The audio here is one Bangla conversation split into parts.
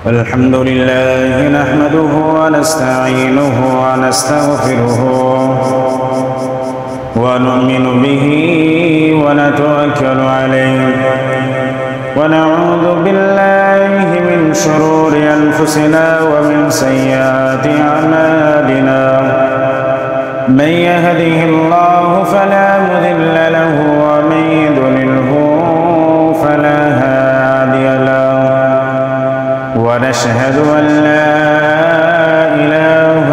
الحمد لله نحمده ونستعينه ونستغفره ونؤمن به ونتوكل عليه ونعوذ بالله من شرور أنفسنا ومن سيئات أعمالنا من يهده الله فلا مضل له ومن يضلله فلا هادي له ونشهد أن لا إله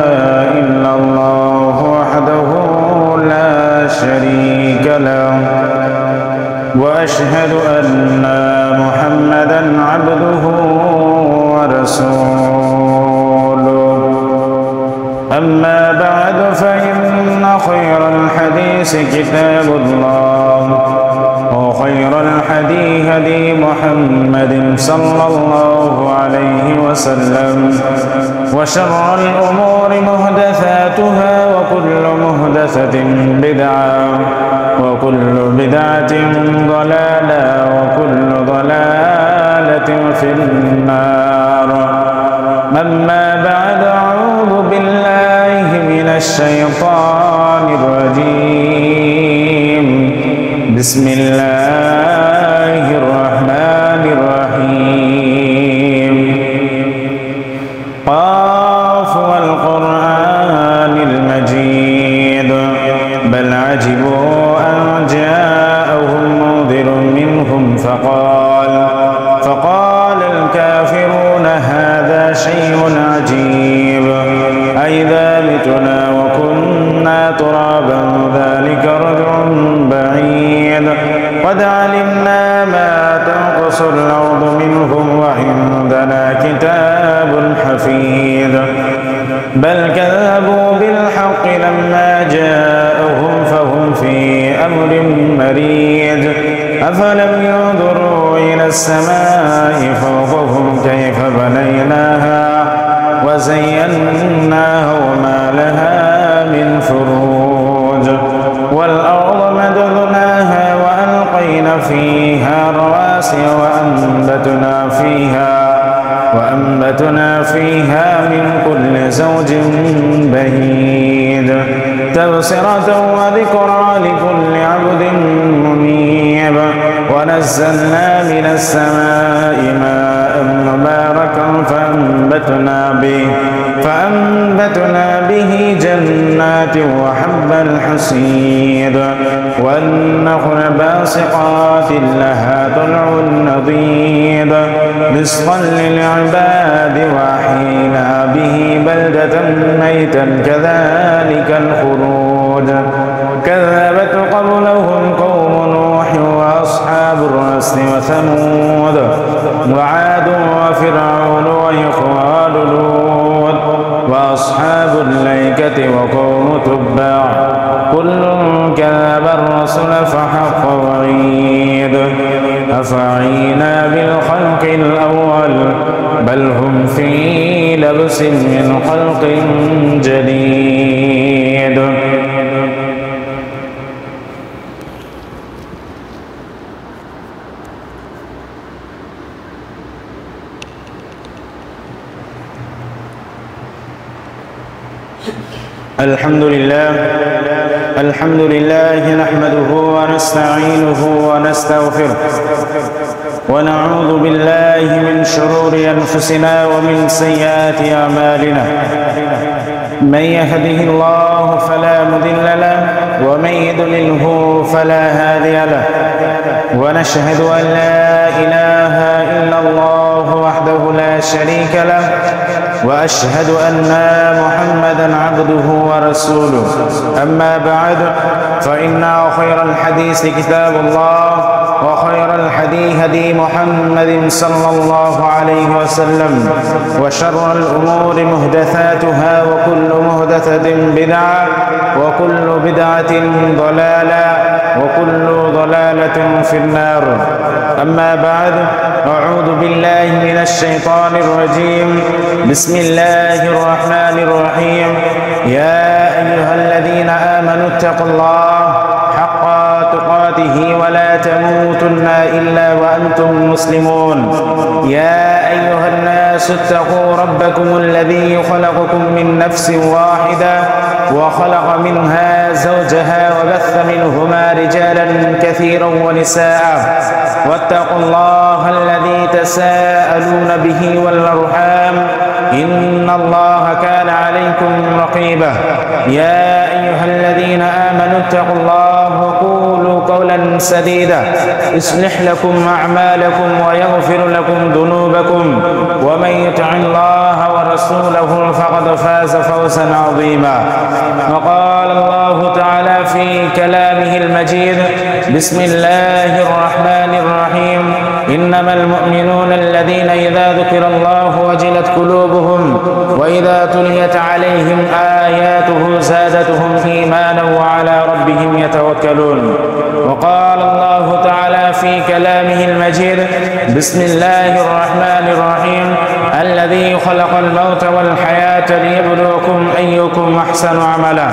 إلا الله وحده لا شريك له وأشهد أن محمدا عبده ورسوله أما بعد فإن خير الحديث كتاب الله وخير الهدي هدي محمد صلى الله عليه وسلم وشر الأمور محدثاتها وكل محدثة بدعة وكل بدعة ضلالة وكل ضلالة في النار أما بعد أعوذ بالله من الشيطان الرجيم بسم الله الرحمن الرحيم قاف والقرآن المجيد بل عجبوا أن جاءهم منذر منهم فقال الكافرون هذا شيء عجيب أئذا متنا وكنا ترابا ذلك رجع بعيد قد علمنا ما تنقص الأرض منهم وعندنا كتاب حفيظ بل كذبوا بالحق لما جاءهم فهم في أمر مريج أفلم ينظروا إلى السماء فوقهم كيف بنيناها وزيناها وما لها من فروج والأرض مددناها وألقينا فيها رواسي وأنبتنا فيها من كل زوج بهيج تبصرة وذكرى لكل عبد منيب ونزلنا من السماء ماء مباركا فأنبتنا به جنات وحب الحصيد والنخل باسقات لها طلع نضيد رزقا للعباد وأحيينا به بلدة ميتا كذلك الخروج كذبت قبلهم قوم نوح وأصحاب الرس وثمود وعاد وفرعون وإخوان لوط وأصحاب الأيكة وقوم تبع كل كذب الرسل فحق وعيد أفعينا بالخلق الأول بل هم في لبس من خلق جديد الحمد لله نحمده ونستعينه ونستغفره ونعوذ بالله من شرور أنفسنا ومن سيئات أعمالنا من يهده الله فلا مضل له ومن يضلله فلا هادي له ونشهد أن لا إله إلا الله وحده لا شريك له وأشهد أن محمدا عبده ورسوله أما بعد فإن خير الحديث كتاب الله وخير الهدي هدي محمد صلى الله عليه وسلم وشر الأمور محدثاتها وكل محدثة بدعة وكل بدعة ضلالة وكل ضلالة في النار أما بعد أعوذ بالله من الشيطان الرجيم بسم الله الرحمن الرحيم يا أيها الذين آمنوا اتقوا الله حق تقاته ولا تموتن إلا وأنتم مسلمون يا أيها الناس الناس اتقوا ربكم الذي خلقكم من نفس واحدة وخلق منها زوجها وبث منهما رجالا كثيرا ونساء واتقوا الله الذي تساءلون به والأرحام إن الله كان عليكم رقيبا يا أيها الذين آمنوا اتقوا الله وقولوا قولا سديدا يصلح لكم أعمالكم ويغفر لكم ذنوبكم ومن يطع الله ورسوله فقد فاز فوزا عظيما وقال الله تعالى في كلامه المجيد بسم الله الرحمن الرحيم إنما المؤمنون الذين إذا ذكر الله وجلت قلوبهم وإذا تليت عليهم آياته زادتهم إيمانا وعلى ربهم يتوكلون وقال الله تعالى في كلامه المجيد بسم الله الرحمن الرحيم الذي خلق الموت والحياة ليبلوكم أيكم أحسن عملا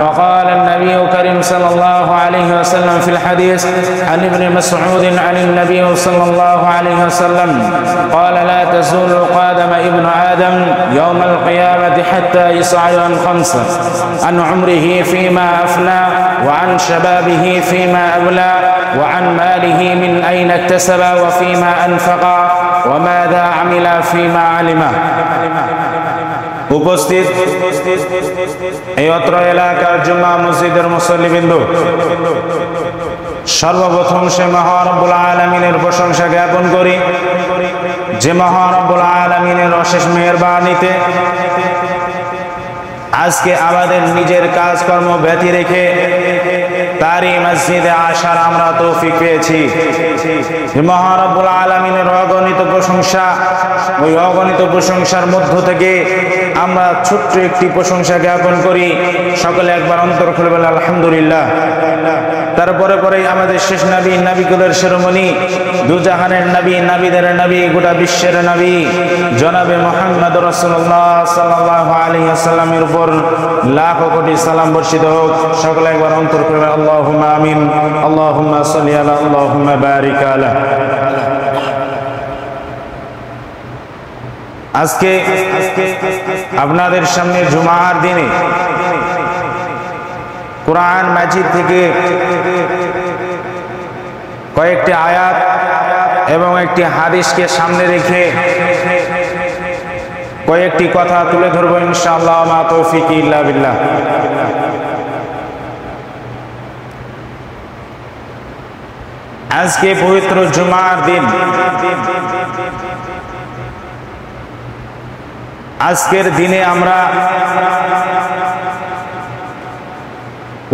وقال النبي الكريم صلى الله عليه وسلم في الحديث عن ابن مسعود عن النبي صلى الله عليه وسلم قال لا تزول قدم ابن آدم يوم القيامة حتى يسأل عن خمسة عن عمره فيما أفنى وعن شبابه فيما أبلى وعن ماله من أين اكتسب وفيما أنفق وماذا عمل فيما علم উপস্থিত এই অত্র এলাকার জুমা মসজিদের মুসল্লিবৃন্দ, সর্বপ্রথম সে মহান রব্বুল আলামিনের প্রশংসা জ্ঞাপন করি যে মহান রব্বুল আলামিনের অশেষ মেহেরবানিতে আজকে আমাদের নিজের কাজকর্ম ব্যতি রেখে তারই মসজিদে আসার আমরা তৌফিক পেয়েছি। মহান রব্বুল আলামিনের অগণিত প্রশংসা, ওই অগণিত প্রশংসার মধ্য থেকে আমরা ছোট্ট একটি প্রশংসা জ্ঞাপন করি। সকলে একবার অন্তর খুলে বলে আলহামদুলিল্লাহ। তারপরে পরেই আমাদের শেষ নবী, নবীকুলের শিরোমণি, দুজাহানের নবী, নবীদের নবী, গোটা বিশ্বের নবী জনাবে মুহাম্মদ রাসূলুল্লাহ সাল্লাল্লাহু আলাইহি ওয়াসাল্লামের উপর লাখো কোটি সালাম বর্ষিত হোক। সকলে একবার অন্তর করে আল্লাহুম্মা আমিন। আল্লাহুম্মা সাল্লি আলা, আল্লাহুম্মা বারিক আলা। আজকে আপনাদের সামনে জুমার দিনে কুরআন মাজিদ থেকে কয়েকটি আয়াত এবং একটি হাদিসকে সামনে রেখে কয়েকটি কথা তুলে ধরবো ইনশাআল্লাহ। মা তৌফিক ইল্লা বিল্লাহ। আজকে পবিত্র জুমার দিন। আজকের দিনে আমরা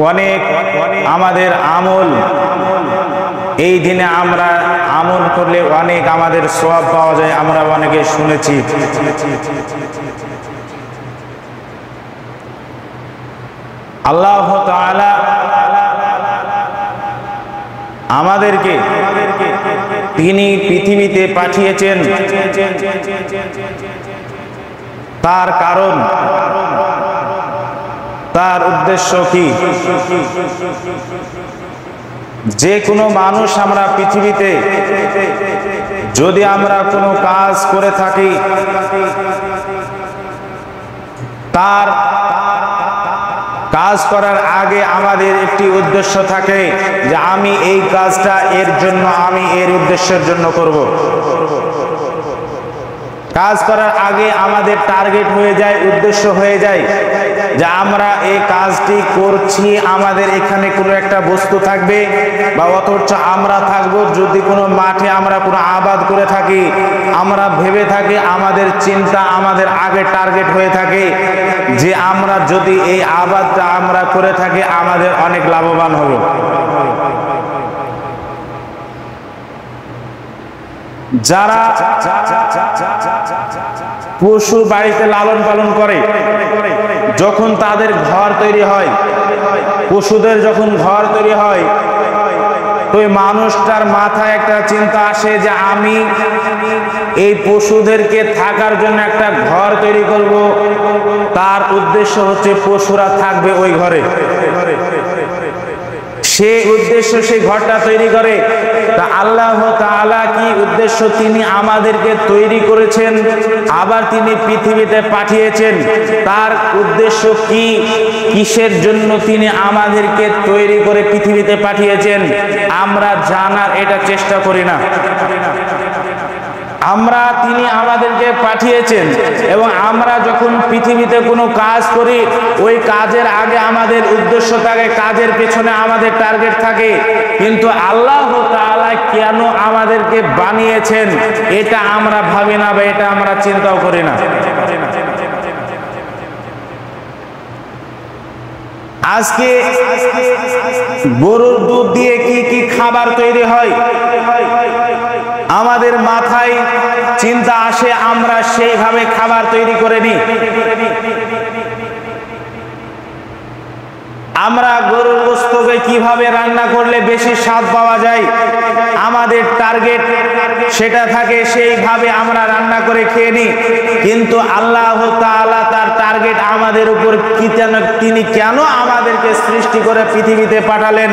অনেক আমাদের আমল, এই দিনে আমরা আমল করলে অনেক আমাদের সওয়াব পাওয়া যায়, আমরা অনেকে শুনেছি। আল্লাহ তাআলা আমাদেরকে তিনি পৃথিবীতে পাঠিয়েছেন, তার কারণ, তার উদ্দেশ্য কি? যে কোনো মানুষ আমরা পৃথিবীতে যদি আমরা কোনো কাজ করে থাকি, তার কাজ করার আগে আমাদের একটি উদ্দেশ্য থাকে যে আমি এই কাজটা এর জন্য, আমি এর উদ্দেশ্যের জন্য করব। কাজ করার আগে আমাদের টার্গেট হয়ে যায়, উদ্দেশ্য হয়ে যায় যে আমরা এই কাজটি করছি, আমাদের এখানে কোনো একটা বস্তু থাকবে বা অথচ আমরা থাকবো। যদি কোনো মাঠে আমরা কোনো আবাদ করে থাকি, আমরা ভেবে থাকি, আমাদের চিন্তা, আমাদের আগে টার্গেট হয়ে থাকে যে আমরা যদি এই আবাদটা আমরা করে থাকি আমাদের অনেক লাভবান হব। যারা পশু বাড়িতে লালন পালন করে, যখন তাদের ঘর তৈরি হয়, পশুদের যখন ঘর তৈরি হয়, তো মানুষটার মাথায় একটা চিন্তা আসে যে আমি এই পশুদেরকে থাকার জন্য একটা ঘর তৈরি করব। তার উদ্দেশ্য হচ্ছে পশুরা থাকবে ওই ঘরে। সেই উদ্দেশ্য সেই ঘরটা তৈরি করে। তা আল্লাহ তাআলা কি উদ্দেশ্য তিনি আমাদেরকে তৈরি করেছেন, আবার তিনি পৃথিবীতে পাঠিয়েছেন, তার উদ্দেশ্য কি, কিসের জন্য তিনি আমাদেরকে তৈরি করে পৃথিবীতে পাঠিয়েছেন, আমরা জানার এটা চেষ্টা করি না। আমরা তিনি আমাদেরকে পাঠিয়েছেন এবং আমরা যখন পৃথিবীতে কোনো কাজ করি ওই কাজের আগে আমাদের উদ্দেশ্য থাকে, কাজের পেছনে আমাদের টার্গেট থাকে, কিন্তু আল্লাহ তাআলা কেন আমাদেরকে বানিয়েছেন এটা আমরা ভাবি না বা এটা আমরা চিন্তাও করি না। আজকে গরুর দুধ দিয়ে কি কি খাবার তৈরি হয় আমাদের মাথায় চিন্তা আসে, আমরা সেইভাবে খাবার তৈরি করে নিই। আমরা গরুর গোশতকে কিভাবে রান্না করলে বেশি স্বাদ পাওয়া যায় আমাদের টার্গেট সেটা থাকে, সেইভাবে আমরা রান্না করে খেয়ে নিই। কিন্তু আল্লাহ তাআলা তার টার্গেট আমাদের উপর কি, তিনি কেন আমাদেরকে সৃষ্টি করে পৃথিবীতে পাঠালেন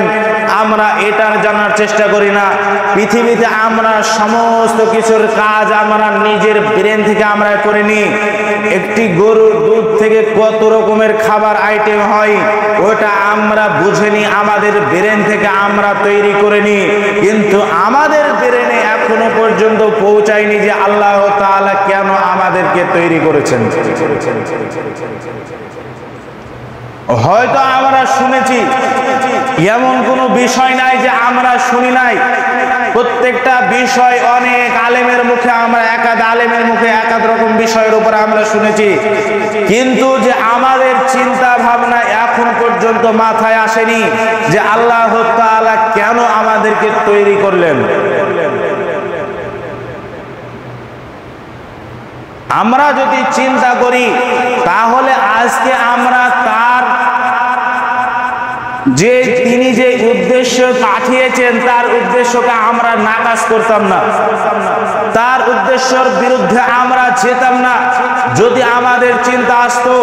আমরা এটার জানার চেষ্টা করি না। পৃথিবীতে আমরা সমস্ত কিছুর কাজ আমরা নিজের ব্রেন থেকে আমরা করে নিই। একটি গরুর দুধ থেকে কত রকমের খাবার আইটেম হয় ওটা আমরা বুঝে নিই, আমাদের ব্রেন থেকে আমরা তৈরি করে নিই, কিন্তু আমাদের ব্রেনে এখনো পর্যন্ত পৌঁছায়নি যে আল্লাহ তাআলা কেন আমাদেরকে তৈরি করেছেন। হয়তো আমরা শুনেছি, এমন কোনো বিষয় নাই যে আমরা শুনি নাই। প্রত্যেকটা বিষয় অনেক আলেমের মুখে, আমরা একাদ আলেমের মুখে একাদ রকম বিষয়ের উপর আমরা শুনেছি, কিন্তু যে আমাদের চিন্তা ভাবনা এখন পর্যন্ত মাথায় আসেনি যে আল্লাহ তাআলা কেন আমাদেরকে তৈরি করলেন। আমরা যদি চিন্তা করি তাহলে আজকে আমরা তার যে তিনি যে উদ্দেশ্য পাঠিয়েছেন তার উদ্দেশ্যকে আমরা নাকচ করতাম না, তার উদ্দেশ্যের বিরুদ্ধে আমরা যেতাম না। যদি আমাদের চিন্তা আসতো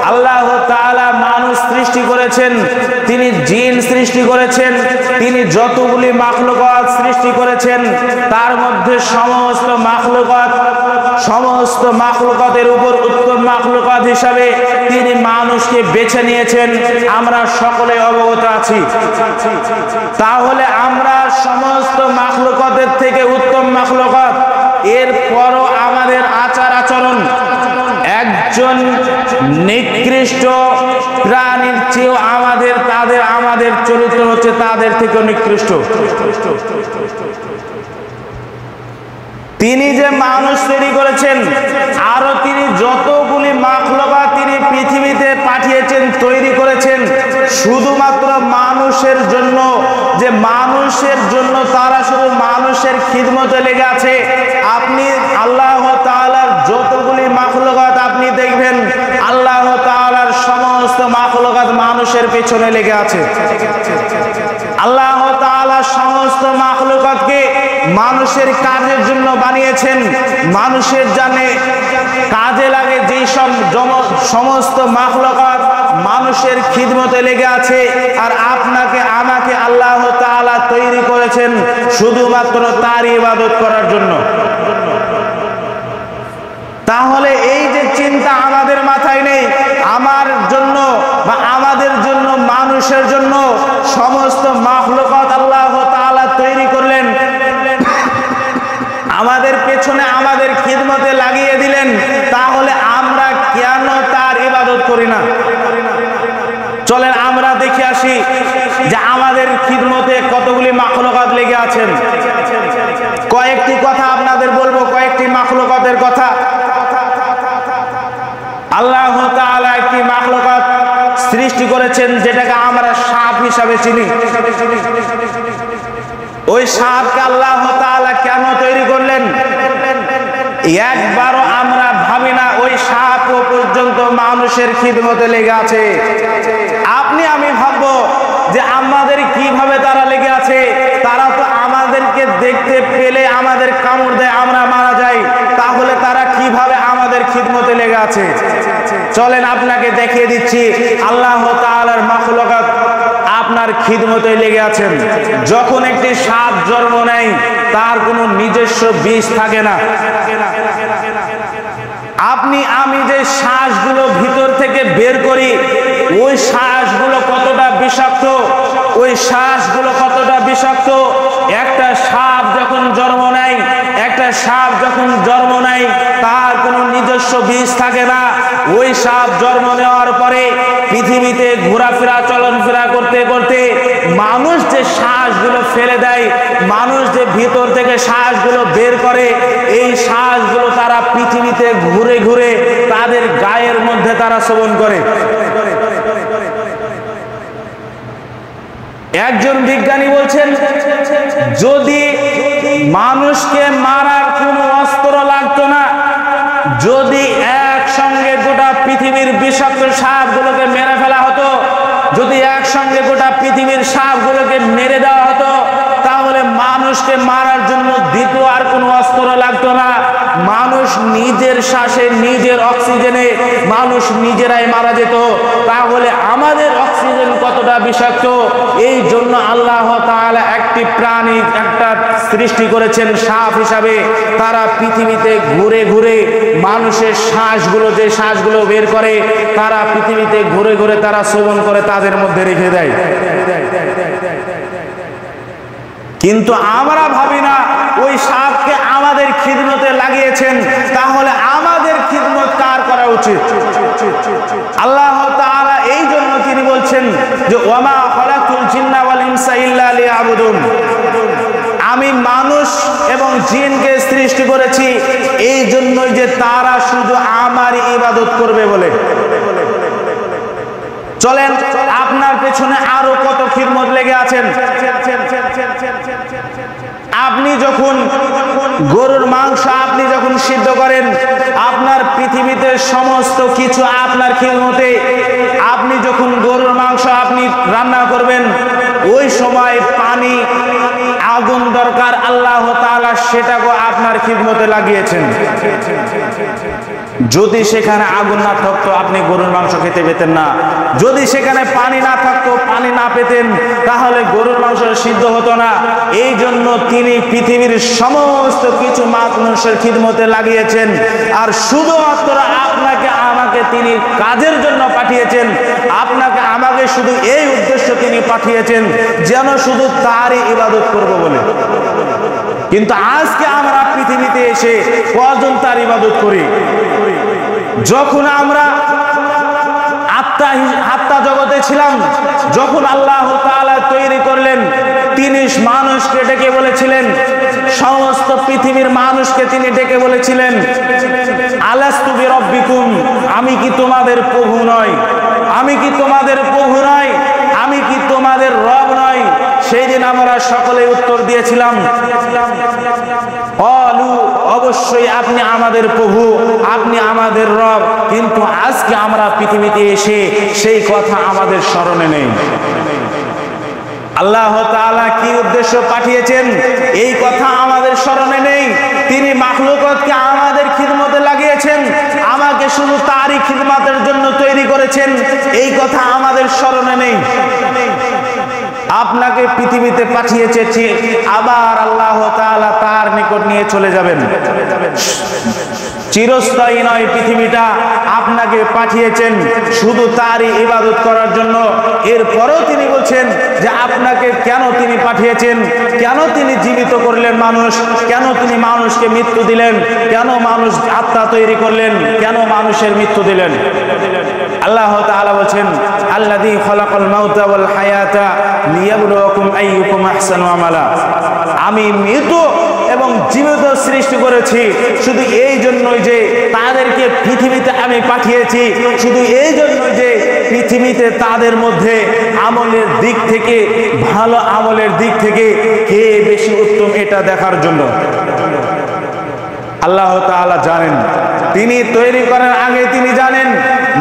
আল্লাহ তাআলা মানুষ সৃষ্টি করেছেন, তিনি জিন সৃষ্টি করেছেন, তিনি যতগুলি মাখলুকাত সৃষ্টি করেছেন তার মধ্যে সমস্ত মাখলুকাতের উপর উত্তম মাখলুকাত হিসাবে তিনি মানুষকে বেছে নিয়েছেন, আমরা সকলে অবগত আছি। তাহলে আমরা সমস্ত মাখলুকাতের থেকে উত্তম মাখলুকাত, এরপরও আমাদের আচার আচরণ একজন নিকৃষ্ট প্রাণীর চেয়েও আমাদের চরিত্র হচ্ছে তাদের থেকে নিকৃষ্ট। তিনি যে মানুষ তৈরি করেছেন, আরো তিনি যতগুলি মাখলুকাত তিনি পৃথিবীতে পাঠিয়েছেন, তৈরি করেছেন শুধুমাত্র মানুষের জন্য, যে মানুষের জন্য তারা শুধু মানুষের খিদমতে লেগে আছে। আপনি আল্লাহ তাআলার যতগুলি মাখলুকাত আপনি দেখবেন আল্লাহ তাআলার সমস্ত মাখলুকাত মানুষের পেছনে লেগে আছে। আল্লাহ তাআলা সমস্ত মাখলুকাতকে মানুষের কাজের জন্য বানিয়েছেন, মানুষের জানে কাজে লাগে যেই সব সমস্ত মাখলুকাত মানুষের খিদমতে লেগে আছে। আর আপনাকে আমাকে আল্লাহ তাআলা তৈরি করেছেন শুধুমাত্র তার ইবাদত করার জন্য। তাহলে এই যে চিন্তা আমাদের মাথায় নেই, আমার জন্য বা আমাদের জন্য, মানুষের জন্য সমস্ত মাখলুকাত আল্লাহ তাআলা তৈরি করলেন, আমাদের পেছনে আমাদের খিদমতে লাগিয়ে দিলেন, তাহলে আমরা কেন তার ইবাদত করি না? চলেন আমরা দেখে আসি যে আমাদের খিদমতে কতগুলি মাখলুকাত লেগে আছেন। কয়েকটি কথা আপনাদের বলবো, কয়েকটি মাখলুকাতের কথা। আল্লাহ তাআলা একটি মাখলুকাত সৃষ্টি করেছেন যেটাকে আমরা সাপ হিসাবে চিনি। ওই সাপকে আল্লাহ তাআলা কেন তৈরি করলেন একবারও আমরা ভাবি না। ওই সাপ পর্যন্ত মানুষের খিদমতে লেগে আছে। আপনি আমি ভাববো যে আমাদের কিভাবে তারা লেগে আছে, তারা তো আমাদেরকে দেখতে পেলে আমাদের কামড় দেয়, আমরা মারা যাই, তাহলে তারা কিভাবে আমাদের খিদমতে লেগে আছে? চলেন আপনাকে দেখিয়ে দিচ্ছি আল্লাহ তাআলার মাখলুকাত। আপনার খিদমতে লেগে আছেন। যখন একটি সাপ জন্ম নেয় তার কোনো নিজস্ব বিষ থাকে না। আপনি আমি যে শ্বাসগুলো ভিতর থেকে বের করি ওই শ্বাসগুলো কতটা বিষাক্ত, ওই শ্বাসগুলো কতটা বিষাক্ত। একটা সাপ যখন জন্ম নেয়, একটা সাপ যখন জন্ম নেয় তার কোনো নিজস্ব বিষ থাকে না। ওই সাপ জন্ম নেওয়ার পরে পৃথিবীতে ঘোরাফেরা চলনফেরা করতে করতে মানুষ যে শ্বাসগুলো ফেলে দেয়, মানুষ যে ভিতর থেকে শ্বাসগুলো বের করে, এই শ্বাসগুলো তারা পৃথিবীতে ঘুরে ঘুরে তাদের গায়ের মধ্যে তারা শোভন করে। একজন বিজ্ঞানী বলছেন, যদি মানুষকে মারার কোনো অস্ত্র লাগতো না, যদি একসঙ্গে গোটা পৃথিবীর বিষাক্ত সাপগুলোকে মেরে ফেলা হতো, যদি একসঙ্গে গোটা পৃথিবীর সাপগুলোকে মেরে দেওয়া হতো, তাহলে মানুষকে মারার জন্য দ্বিতীয় আর কোনো অস্ত্র লাগতো না। মানুষ নিজের শ্বাসে নিজের অক্সিজেনে মানুষ নিজেরাই মারা যেত। তাহলে আমাদের অক্সিজেন কতটা বিষাক্ত। এই জন্য আল্লাহ তাআলা একটি প্রাণী একটা সৃষ্টি করেছেন সাপ হিসাবে। তারা পৃথিবীতে ঘুরে ঘুরে মানুষের শ্বাসগুলো, যে শ্বাসগুলো বের করে, তারা পৃথিবীতে ঘুরে ঘুরে তারা শোভন করে তাদের মধ্যে রেখে দেয়। কিন্তু আমরা ভাবি না ওই সাপকে আমাদের খিদমতে লাগিয়েছেন, তাহলে আমাদের খিদমত কার করা উচিত? আল্লাহ তাআলা এই জন্য তিনি বলছেন যে ওয়ামা খালাকুল জিন্না ওয়াল ইনসা ইল্লা লিয়াবুদুন, আমি মানুষ এবং জিনকে সৃষ্টি করেছি এই জন্যই যে তারা শুধু আমার ইবাদত করবে বলে। চলেন, আপনার পেছনে আরো কত খিদমত লেগে আছেন। আপনি যখন গরুর মাংস আপনি যখন সিদ্ধ করেন, আপনার পৃথিবীতে সমস্ত কিছু আপনার খিদমতে। আপনি যখন গরুর মাংস আপনি রান্না করবেন, ওই সময় পানি আগুন দরকার, আল্লাহ তাআলা সেটাকে আপনার খিদমতে লাগিয়েছেন। যদি সেখানে আগুন না থাকতো আপনি গরুর মাংস খেতে পেতেন না। যদি সেখানে পানি না থাকতো, পানি না পেতেন, তাহলে গরুর মাংস সিদ্ধ হতো না। এই জন্য তিনি পৃথিবীর সমস্ত কিছু মানুষের খিদমতে লাগিয়েছেন। আর শুধুমাত্র আপনাকে আমাকে তিনি কাজের জন্য পাঠিয়েছেন। আপনাকে আমাকে শুধু এই উদ্দেশ্য তিনি পাঠিয়েছেন যেন শুধু তারই ইবাদত করব বলে। কিন্তু আজকে আমরা পৃথিবীতে এসে কজন তার ইবাদত করি? যখন আমরা আত্মা জগতে ছিলাম, যখন আল্লাহ তাআলা তৈরি করলেন, তিনি মানুষকে ডেকে বলেছিলেন, সমস্ত পৃথিবীর মানুষকে তিনি ডেকে বলেছিলেন, আলাস্তু বিরাব্বিকুম, আমি কি তোমাদের প্রভু নয়? আমি কি তোমাদের প্রভু নয়? আমি কি তোমাদের রব নয়? সেই দিন আমরা সকলে উত্তর দিয়েছিলাম, ক্বালু, অবশ্যই আপনি আমাদের প্রভু, আপনি আমাদের রব। কিন্তু আজকে আমরা পৃথিবীতে এসে সেই কথা আমাদের স্মরণে নেই। আল্লাহ তাআলা কি উদ্দেশ্য পাঠিয়েছেন এই কথা আমাদের স্মরণে নেই। তিনি মাখলুকাতকে আমাদের খিদমতে লাগিয়েছেন, আমাকে শুধু তারই খিদমতের জন্য তৈরি করেছেন, এই কথা আমাদের স্মরণে নেই। আপনাকে পৃথিবীতে পাঠিয়েছে, আবার আল্লাহ তাআলা তার নিকট নিয়ে চলে যাবেন। চিরস্থায়ী নয় পৃথিবীটা, আপনাকে পাঠিয়েছেন শুধু তারই ইবাদত করার জন্য। এরপরেও তিনি বলছেন যে আপনাকে কেন তিনি পাঠিয়েছেন, কেন তিনি জীবিত করলেন মানুষ, কেন তিনি মানুষকে মৃত্যু দিলেন, কেন মানুষ আত্মা তৈরি করলেন, কেন মানুষের মৃত্যু দিলেন। আল্লাহ তাআলা বলেন, আল্লাযী খালাকাল মাউতা ওয়াল হায়াতা লিয়াবলুয়াকুম আইয়ুকুম আহসানু আমালা, আমি মৃত এবং জীবিত সৃষ্টি করেছি শুধু এই জন্যই যে তাদেরকে পৃথিবীতে আমি পাঠিয়েছি, শুধু এই জন্যই যে পৃথিবীতে তাদের মধ্যে আমলের দিক থেকে, ভালো আমলের দিক থেকে কে বেশি উত্তম এটা দেখার জন্য। আল্লাহ তাআলা জানেন, তিনি তৈরি করার আগে তিনি জানেন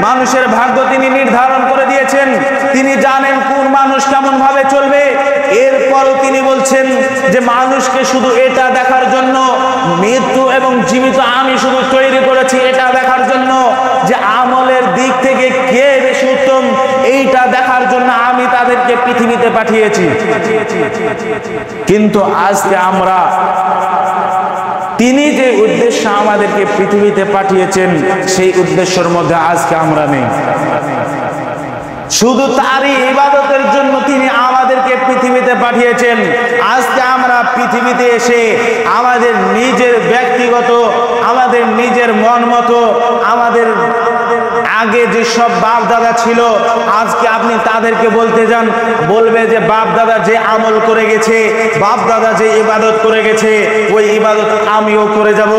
মানুষের ভাগ্য তিনি নির্ধারণ করে দিয়েছেন, তিনি জানেন কোন মানুষ কেমন ভাবে চলবে। এরপরও তিনি বলছেন যে মানুষকে শুধু এটা দেখার জন্য, মৃত্যু এবং জীবিত আমি শুধু তৈরি করেছি এটা দেখার জন্য যে আমলের দিক থেকে কে বেশি উত্তম, এইটা দেখার জন্য আমি তাদেরকে আমাদেরকে পৃথিবীতে পাঠিয়েছি, কিন্তু আজকে আমরা তিনি যে উদ্দেশ্য আমাদেরকে পৃথিবীতে পাঠিয়েছেন সেই উদ্দেশ্যের মধ্যে আজকে আমরা নেই। শুধু তারই ইবাদতের জন্য তিনি আমাদেরকে পৃথিবীতে পাঠিয়েছেন। আজকে আমরা পৃথিবীতে এসে আমাদের নিজের ব্যক্তিগত, আমাদের নিজের মন মতো, আমাদের আগে যে সব বাপ দাদা ছিল, আজকে আপনি তাদেরকে বলতে যান, বলবে যে বাপ দাদা যে আমল করে গেছে, বাপ দাদা যে ইবাদত করে গেছে, ওই ইবাদত আমিও করে যাব,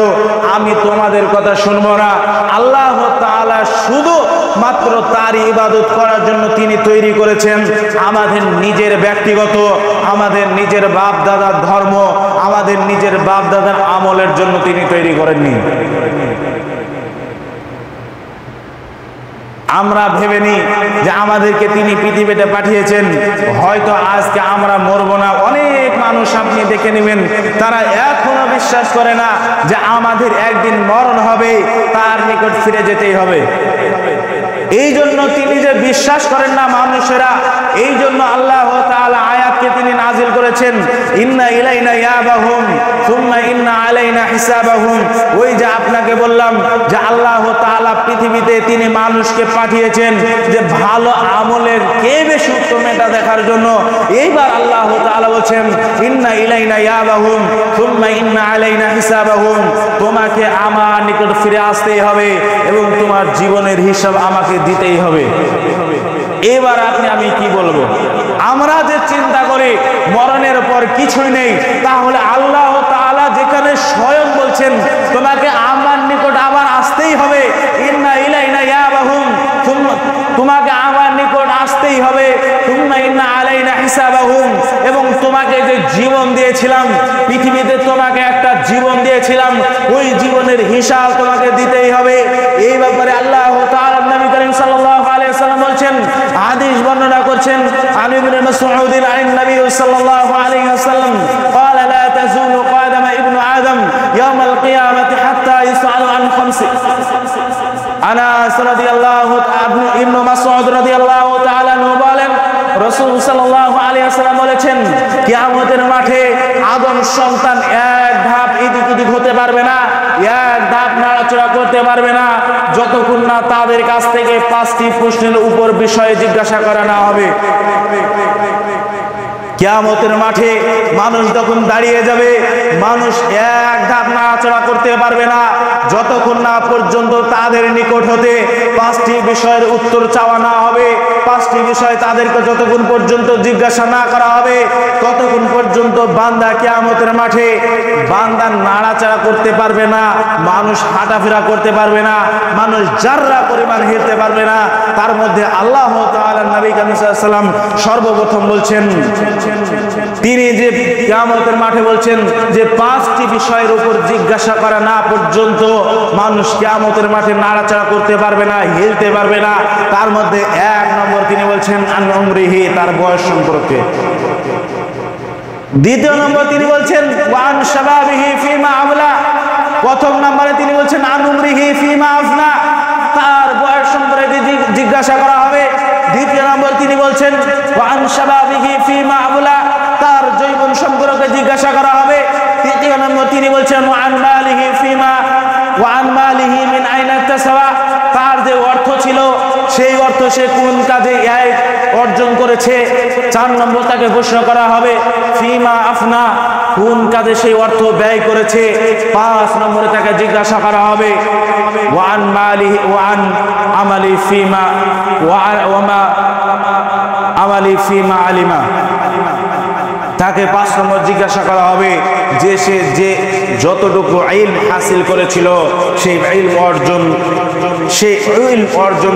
আমি তোমাদের কথা শুনবো না। আল্লাহ তাআলা শুধু মাত্র তার ইবাদত করার জন্য তিনি তৈরি করেছেন। আমাদের নিজের ব্যক্তিগত, আমাদের নিজের বাপ দাদার ধর্ম, আমাদের নিজের বাপ দাদার আমলের জন্য তিনি তৈরি করেননি। আমরা ভেবে নিই যে আমাদেরকে তিনি পৃথিবীতে পাঠিয়েছেন, হয়তো আজকে আমরা মরবো না। অনেক মানুষ আপনি দেখে নেবেন, তারা এখনো বিশ্বাস করে না যে আমাদের একদিন মরণ হবে, তার নিকট ফিরে যেতেই হবে। এই জন্য তিনি যে বিশ্বাস করেন না মানুষেরা, এই জন্য আল্লাহ তাআলা আয়াতকে তিনি নাজিল করেছেন, ইন্না ইলাইনা ইয়াবাহুম সুম্মা ইন্না আলাইনা হিসাবাহুম। ওই যে আপনাকে বললাম যে আল্লাহ তাআলা পৃথিবীতে তিনি মানুষকে পাঠিয়েছেন যে ভালো আমলের কে বেশি উত্তম এটা দেখার জন্য। এইবার আল্লাহ তাআলা বলেন ইন্না ইলাইনা ইয়াবাহুম সুম্মা ইন্না আলাইনা হিসাবাহুম, তোমাকে আমার নিকট ফিরে আসতেই হবে এবং তোমার জীবনের হিসাব আমাকে দিতেই হবে। এবার আমি কি বলবো? আমরা যে চিন্তা করি মরণের পর কিছুই নেই, তাহলে আল্লাহ তাআলা যেখানে স্বয়ং বলছেন তোমাকে আমার নিকট আবার আসতেই হবে, ইন্না ইলাইনা ইয়াবাহুম, তোমাকে আমার নিকট আসতেই হবে, সুম্মা ইন্না আলাইনা হিসাবাহুম, এবং তোমাকে যে জীবন দিয়েছিলাম পৃথিবীতে, তোমাকে একটা জীবন দিয়েছিলাম, ওই জীবনের হিসাব তোমাকে দিতেই হবে। এই ব্যাপারে আল্লাহ তাআলা নবী করিম সাল্লাল্লাহু আলাইহি ওয়াসাল্লাম বলছেন, হাদিস বর্ণনা করছেন আন ইবনে মাসউদ আন নবী সাল্লাল্লাহু আলাইহি ওয়াসাল্লাম قال لا تزول قدم ابن آدم يوم القيامة حتى يسأل عن خمس। আনাস রাদিয়াল্লাহু তাআলা ইবনে মাসউদ রাদিয়াল্লাহু তাআলা বলেন, রাসূল সাল্লাল্লাহু আলাইহি ওয়াসাল্লাম বলেছেন, কিয়ামতের মাঠে আদম সন্তান এক ধাপ এদিক ওদিক হতে পারবে না, এক ধাপ নাড়াচাড়া করতে পারবে না, যতক্ষণ না তাদের কাছ থেকে 5টি প্রশ্নের উপর বিষয়ে জিজ্ঞাসা করা না হবে। কিয়ামতের মাঠে মানুষ যখন দাঁড়িয়ে যাবে, মানুষ এক ধাপ নাড়াচাড়া করতে পারবে না যতক্ষণ না পর্যন্ত তাদের নিকট হতে 5টি বিষয়ের উত্তর চাওয়া না হবে। 5টি বিষয় তাদেরকে যতক্ষণ পর্যন্ত জিজ্ঞাসা না করা হবে, ততক্ষণ পর্যন্ত বান্দা কিয়ামতের মাঠে বান্দা নাড়াচাড়া করতে পারবে না, মানুষ হাঁটাফেরা করতে পারবে না, মানুষ জাররা পরিমাণ হেঁটে পারবে না। তার মধ্যে আল্লাহ তাআলা নবী কারীম সাল্লাল্লাহু আলাইহি ওয়াসাল্লাম সর্বপ্রথম বলছেন, তিনি যে কিয়ামতের মাঠে বলছেন যে 5টি বিষয়ের উপর জিজ্ঞাসা করা না পর্যন্ত মানুষ কিয়ামতের মাঠে নাড়াচাড়া করতে পারবে না, হিলতে পারবে না। তার মধ্যে 1 নম্বর তিনি বলছেন আন উমরিহি, তার বয়স সম্পর্কে। 2 নম্বর তিনি বলছেন ওয়ান শাবাবিহি ফিমা আবলা। 1ম নম্বরে তিনি বলছেন আন উমরিহি ফিমা আফনা, তার বয়স সম্পর্কে জিজ্ঞাসা করা হবে। 2 নম্বর তিনি বলছেন ওয়ান শাবাবিহি ফিমা আবলা, তার যৌবন সম্পর্কে জিজ্ঞাসা করা হবে। 3 নম্বর তিনি বলছেন ওয়ান মালিহি ফিমা ওয়ান মালিহি মিন আইনা ইকতাসাবা, তার যে অর্থ ছিল সেই অর্থ সে কোন কাজে অর্জন করেছে। 4 নম্বর তাকে প্রশ্ন করা হবে ফিমা আফনা, কোন কাজে সেই অর্থ ব্যয় করেছে। 5 নম্বরে তাকে জিজ্ঞাসা করা হবে ওয়ান মালিহি ওয়ান আমালি ফিমা ওয়ামা আমালি ফিমা আলিমা, তাকে 5 নম্বর জিজ্ঞাসা করা হবে যে সে যে যতটুকু ইলম হাসিল করেছিল সেই ইলম অর্জন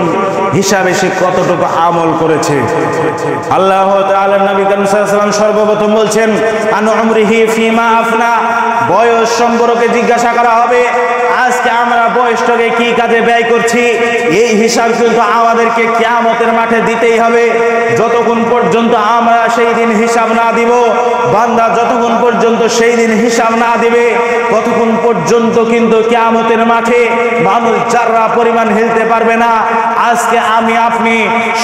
হিসাবে সে কতটুকু আমল করেছে। আল্লাহ তাআলা নবী করিম সাল্লাল্লাহু আলাইহি ওয়াসাল্লাম সর্বপ্রথম বলছেন আন উমরিহি ফিমা আফনা, বয়স সম্পর্কে জিজ্ঞাসা করা হবে। আজকে আমরা বয়সটাকে কি কাজে ব্যয় করছি, এই হিসাব কিন্তু আমাদেরকে কিয়ামতের মাঠে দিতেই হবে। যতক্ষণ পর্যন্ত আমরা সেই দিন হিসাব না দিব, বান্দা যতক্ষণ পর্যন্ত সেই দিন হিসাব না দিবে, ততক্ষণ পর্যন্ত কিন্তু কিয়ামতের মাঠে মানুষ জাররা পরিমাণ হিলতে পারবে না। আজকে আমি আপনি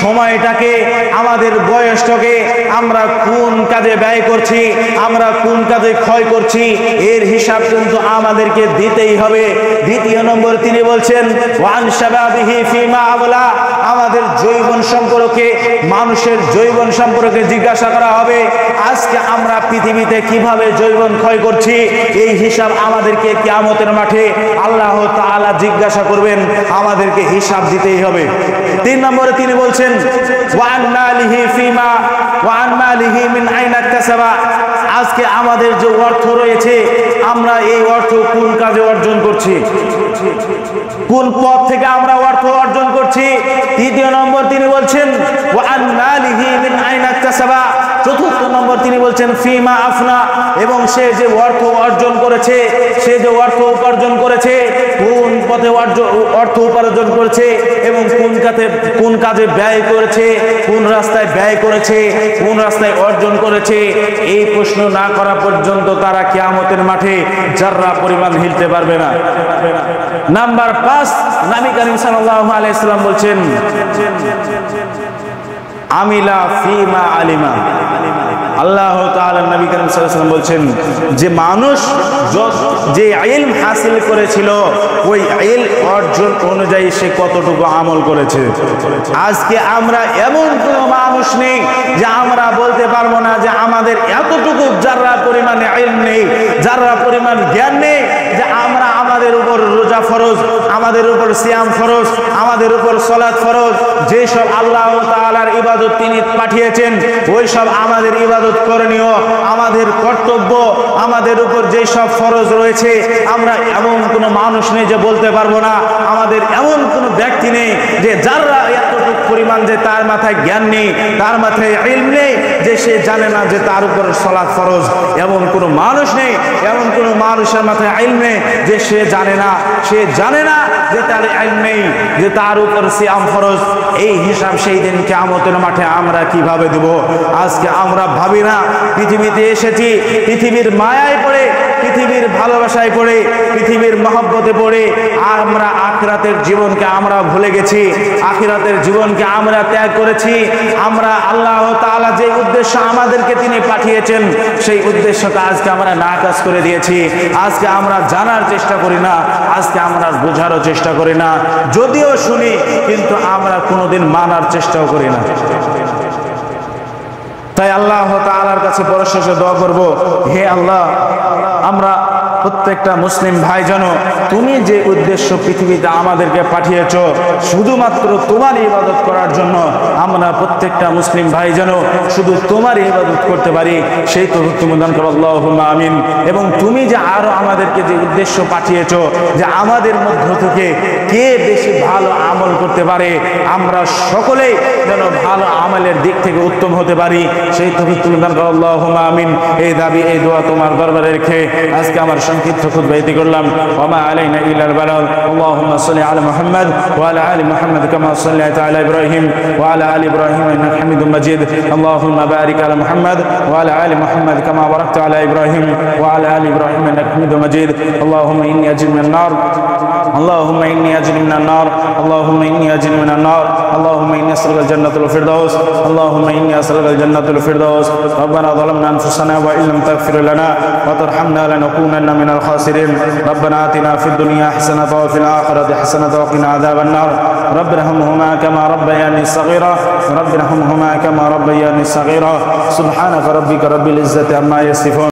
সময়টাকে, আমাদের বয়সটাকে আমরা কোন কাজে ব্যয় করছি, আমরা কোন কাজে ক্ষয় করছি, এর হিসাব কিন্তু আমাদেরকে দিতেই হবে। দ্বিতীয় নম্বর তিনি বলছেন ওয়ান শাবাবিহি ফিমা আবলা, আমাদের যৌবন সম্পর্কে, মানুষের যৌবন সম্পর্কে জিজ্ঞাসা করা হবে। আজকে আমরা পৃথিবীতে কিভাবে যৌবন ক্ষয় করছি, এই হিসাব আমাদেরকে কিয়ামতের মাঠে আল্লাহ তাআলা জিজ্ঞাসা করবেন, আমাদেরকে হিসাব দিতেই হবে। তিন নম্বরে তিনি বলছেন ওয়ান মালিহি ফিমা ওয়ান মালিহি মিন আইনা ইকতাসাবা, আজকে আমাদের যে অর্থ রয়েছে আমরা এই অর্থ কোন কাজে অর্জন করছি, কোন পথ থেকে আমরা অর্থ অর্জন করছি। তৃতীয় নম্বর তিনি বলছেন ওয়ান মালিহি মিন আইনা ইকতাসাবা, চতুর্থ নম্বর তিনি বলছেন ফিমা আফনা, এবং সে যে অর্থ অর্জন করেছে, সে যে অর্থ উপার্জন করেছে কোন পথে অর্থ উপার্জন করেছে এবং কোন কাজে ব্যয় করেছে, কোন রাস্তায় ব্যয় করেছে, কোন রাস্তায় অর্জন করেছে। এই প্রশ্ন না করা পর্যন্ত তারা কিয়ামতের মাঠে যাররা পরিমাণ হিলতে পারবে না। নাম্বার 5, নবী করিম সাল্লাল্লাহু আলাইহি সাল্লাম বলছেন আমিলা ফিমা আলিমা, আল্লাহ তাআলা নবী করিম সাল্লাল্লাহু আলাইহি ওয়াসাল্লাম বলছেন যে মানুষ যে ইলম হাসিল করেছিল ওই ইলম অর্জন অনুযায়ী সে কতটুকু আমল করেছে। আজকে আমরা এমন কোন মানুষ নেই যে আমরা বলতে পারবো না যে আমাদের এতটুকু যারা পরিমাণে ইলম নেই, যারা পরিমাণ জ্ঞান নেই যে আমরা আমাদের উপর রোজা ফরজ, আমাদের উপর সিয়াম ফরজ, আমাদের উপর সালাত ফরজ, যেসব আল্লাহ তাআলার ইবাদত তিনি পাঠিয়েছেন ওই সব আমাদের ইবাদত করণীয়, আমাদের কর্তব্য, আমাদের উপর যে সব ফরজ রয়েছে আমরা এমন কোনো মানুষ নেই যে বলতে পারবো না, আমাদের এমন কোনো ব্যক্তি নেই যে যারা এতটুকু পরিমাণ যে তার মাথায় জ্ঞান নেই, তার মাথায় ইলম নেই যে সে জানে না যে তার উপর সালাত ফরজ। এমন কোনো মানুষ নেই, এমন কোনো মানুষের মাথায় ইলম নেই যে সে জানে না, সে জানে না যে তার ইলম নেই যে তার উপর সিয়াম ফরজ। এই হিসাব সেই দিন কিয়ামতের মাঠে আমরা কিভাবে দেব? আজকে আমরা ভাবি না পৃথিবীতে এসেছি পৃথিবীর মায়ায় পড়ে, পৃথিবীর ভালোবাসায় পড়ে, পৃথিবীর মহব্বতে পড়ে আমরা আখিরাতের জীবনকে আমরা ভুলে গেছি, আখিরাতের জীবনকে আমরা ত্যাগ করেছি। আমরা আল্লাহ তাআলা যে উদ্দেশ্য আমাদেরকে তিনি পাঠিয়েছেন সেই উদ্দেশ্যটা আজকে আমরা নাকাজ করে দিয়েছি। আজকে আমরা জানার চেষ্টা করি না, আজকে আমরা বোঝারও চেষ্টা করি না, যদিও শুনি কিন্তু আমরা কোনোদিন মানার চেষ্টাও করি না। তাই আল্লাহ তাআলার কাছে পরশেষে দোয়া করব, হে আল্লাহ আমরা প্রত্যেকটা মুসলিম ভাই জানো তুমি যে উদ্দেশ্য পৃথিবীতে আমাদেরকে পাঠিয়েছ শুধুমাত্র তোমার ইবাদত করার জন্য, আমরা প্রত্যেকটা মুসলিম ভাই জানো শুধু তোমার ইবাদত করতে পারি, সেই তৌফিক তুমি দান করো আল্লাহুম্মা আমিন। এবং তুমি যে আরো আমাদেরকে যে উদ্দেশ্য পাঠিয়েছ যে আমাদের মধ্য থেকে কে বেশি ভালো আমল করতে পারে, আমরা সকলেই যেন ভালো আমলের দিক থেকে উত্তম হতে পারি, সেই তৌফিক তুমি দান করো আল্লাহুম্মা আমিন। এই দাবি এই দোয়া তোমার দরবারে রেখে আজকে আমার সংক্ষিপ্ত খুতবা ইতি করলাম। ওয়া মা আলাইনা ইল্লাল বালাগ। আল্লাহুম্মা সাল্লি আলা মুহাম্মাদ ওয়া আলা আলি মুহাম্মাদ কামা সাল্লাইতা আলা ইব্রাহিম ওয়া আলা আলি ইব্রাহিম ইন্নাকা হামিদুম মাজিদ। আল্লাহুম্মা বারিক আলা মুহাম্মাদ ওয়া আলা আলি মুহাম্মাদ কামা বারাকতা আলা ইব্রাহিম ওয়া আলা আলি ইব্রাহিম ইন্নাকা হামিদুম মাজিদ। আল্লাহুম্মা ইন্নী আজরু মিনান নার, আল্লাহুম্মা ইন্নী আজরু মিনান নার, আল্লাহুম্মা ইন্নী আজরু মিনান নার, আল্লাহুম্মা ইন্নী আসআলুকাল জান্নাতুল ফিরদাউস, আল্লাহুম্মা ইন্নী আসআলুকাল জান্নাতুল ফিরদাউস। ربنا ظلمنا أنفسنا وإن لم تغفر لنا وترحمنا لنكونن من الخاسرين. ربنا آتنا في الدنيا حسنة وفي الآخرة حسنة وقنا عذاب النار. رب ارحمهما كما ربياني صغيرا، رب ارحمهما كما ربياني صغيرا. سبحانك ربك رب العزة عما يصفون.